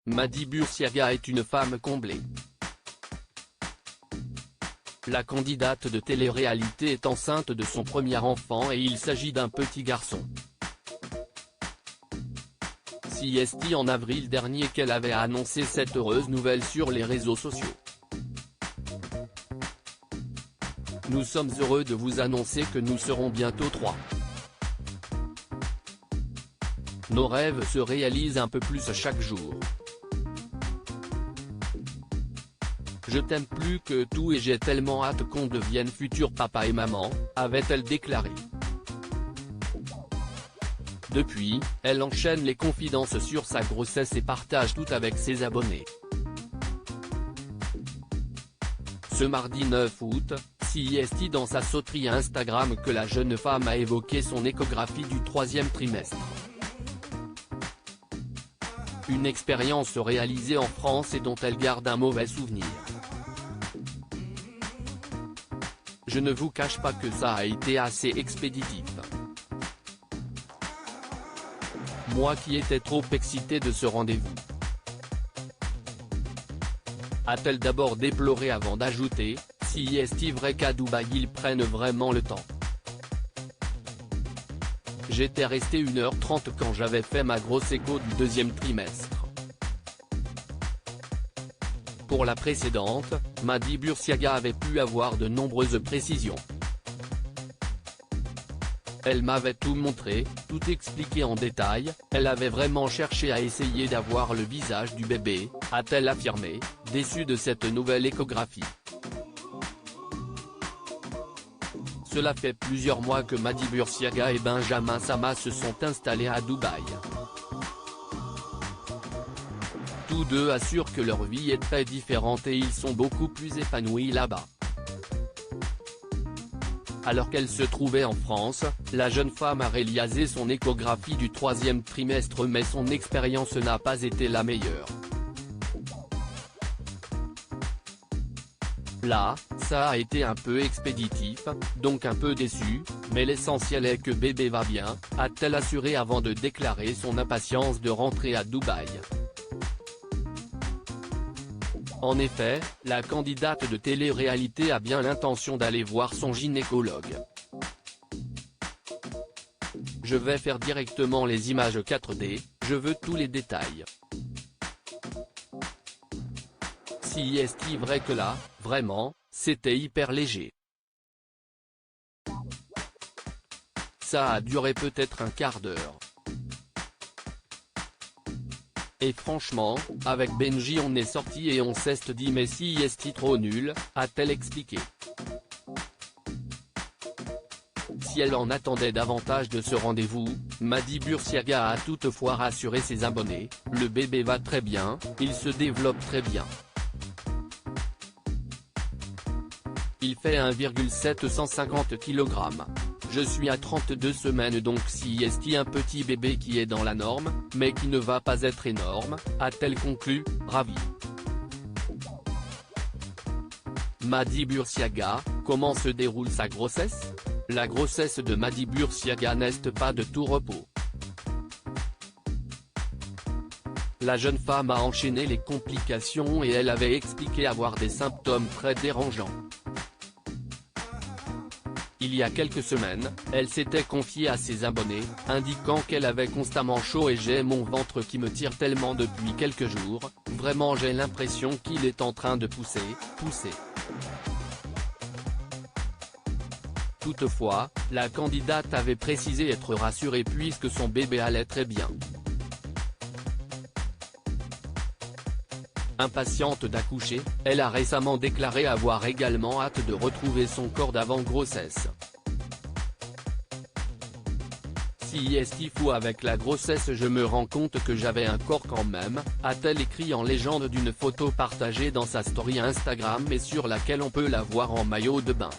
Madi Bursiaga est une femme comblée. La candidate de télé-réalité est enceinte de son premier enfant et il s'agit d'un petit garçon. C'est en avril dernier qu'elle avait annoncé cette heureuse nouvelle sur les réseaux sociaux. Nous sommes heureux de vous annoncer que nous serons bientôt 3. Nos rêves se réalisent un peu plus chaque jour. Je t'aime plus que tout et j'ai tellement hâte qu'on devienne futurs papa et maman, avait-elle déclaré. Depuis, elle enchaîne les confidences sur sa grossesse et partage tout avec ses abonnés. Ce mardi 9 août, c'est dans sa sauterie Instagram que la jeune femme a évoqué son échographie du 3e trimestre. Une expérience réalisée en France et dont elle garde un mauvais souvenir. Je ne vous cache pas que ça a été assez expéditif. Moi qui étais trop excité de ce rendez-vous. A-t-elle d'abord déploré avant d'ajouter, si est-il vrai qu'à Dubaï ils prennent vraiment le temps. J'étais resté 1h30 quand j'avais fait ma grosse écho du 2e trimestre. Pour la précédente, Madi Bursiaga avait pu avoir de nombreuses précisions. Elle m'avait tout montré, tout expliqué en détail, elle avait vraiment cherché à essayer d'avoir le visage du bébé, a-t-elle affirmé, déçue de cette nouvelle échographie. Cela fait plusieurs mois que Madi Bursiaga et Benjamin Sama se sont installés à Dubaï. Tous deux assurent que leur vie est très différente et ils sont beaucoup plus épanouis là-bas. Alors qu'elle se trouvait en France, la jeune femme a réalisé son échographie du 3e trimestre mais son expérience n'a pas été la meilleure. Là, ça a été un peu expéditif, donc un peu déçu, mais l'essentiel est que bébé va bien, a-t-elle assuré avant de déclarer son impatience de rentrer à Dubaï. En effet, la candidate de télé-réalité a bien l'intention d'aller voir son gynécologue. Je vais faire directement les images 4D, je veux tous les détails. Si est-il vrai que là, vraiment, c'était hyper léger. Ça a duré peut-être un quart d'heure. Et franchement, avec Benji on est sorti et on s'est dit mais si est-il trop nul, a-t-elle expliqué. Si elle en attendait davantage de ce rendez-vous, Madi Bursiaga a toutefois rassuré ses abonnés, le bébé va très bien, il se développe très bien. Il fait 1,750 kg. Je suis à 32 semaines donc si est un petit bébé qui est dans la norme, mais qui ne va pas être énorme, a-t-elle conclu, ravie. Madi Bursiaga, comment se déroule sa grossesse? La grossesse de Madi Bursiaga n'est pas de tout repos. La jeune femme a enchaîné les complications et elle avait expliqué avoir des symptômes très dérangeants. Il y a quelques semaines, elle s'était confiée à ses abonnés, indiquant qu'elle avait constamment chaud et j'ai mon ventre qui me tire tellement depuis quelques jours, vraiment j'ai l'impression qu'il est en train de pousser. Toutefois, la candidate avait précisé être rassurée puisque son bébé allait très bien. Impatiente d'accoucher, elle a récemment déclaré avoir également hâte de retrouver son corps d'avant-grossesse. Si est-il fou avec la grossesse je me rends compte que j'avais un corps quand même, a-t-elle écrit en légende d'une photo partagée dans sa story Instagram et sur laquelle on peut la voir en maillot de bain.